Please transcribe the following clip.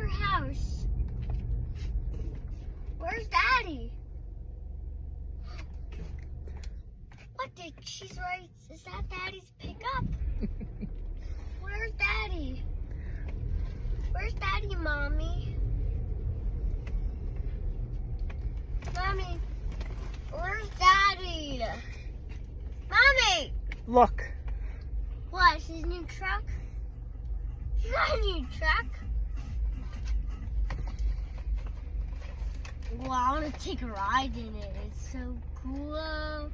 her house. Where's Daddy? What did she's right? Is that Daddy's pickup? Where's Daddy? Where's Daddy, Mommy? Mommy, where's Daddy? Mommy! Look. What, his new truck? He got a new truck? Wow, I want to take a ride in it. It's so cool.